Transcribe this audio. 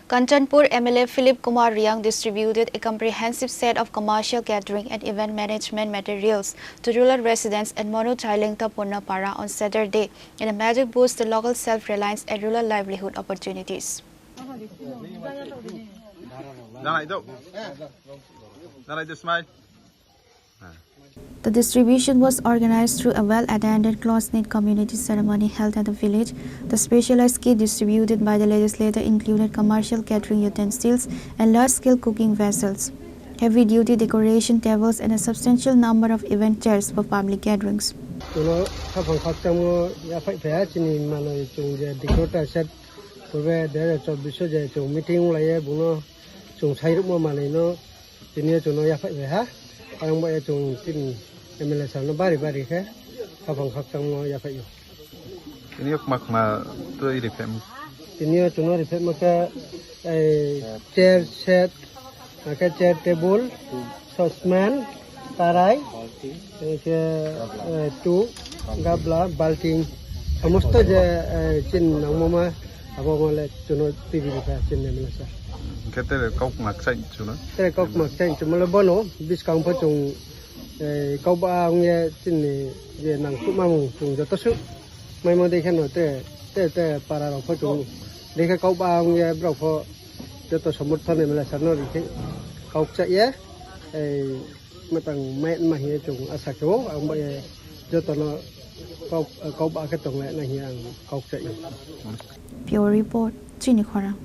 Kanchanpur MLA Kumar Reang distributed a comprehensive set of commercial catering and event management materials to rural residents at Manu Chailengta Purnapara on Saturday in a measure to boost the local self-reliance and rural livelihood opportunities. The distribution was organized through a well-attended, close-knit community ceremony held at the village. The specialized kit distributed by the legislator included commercial catering utensils and large-scale cooking vessels, heavy-duty decoration tables, and a substantial number of event chairs for public gatherings. MLA sana bari ke kapang khakang mo ya fayo ini yok makma tu iri fem ini chuno rifet maka chair set maka chair table saucepan tarai ke tu gabla balting samusta je chin nang mama apa mole chuno tv ka chin MLA sa kete kok mak sain chuno te kok mak sain chuno le bono discount pa chung kau ba nghe tin về năng tụ mang chung cho tốt sức mai mà đây cái nó te para nó phải chung đây cái kau ba nghe bảo phò cho tôi sống một thân này là sao nó thì kau chạy á mà tầng mẹ mà hiện chung asa chỗ ông bây cho tôi nó kau ba cái tầng này là hiện kau chạy. Pure report, Chini Khorang.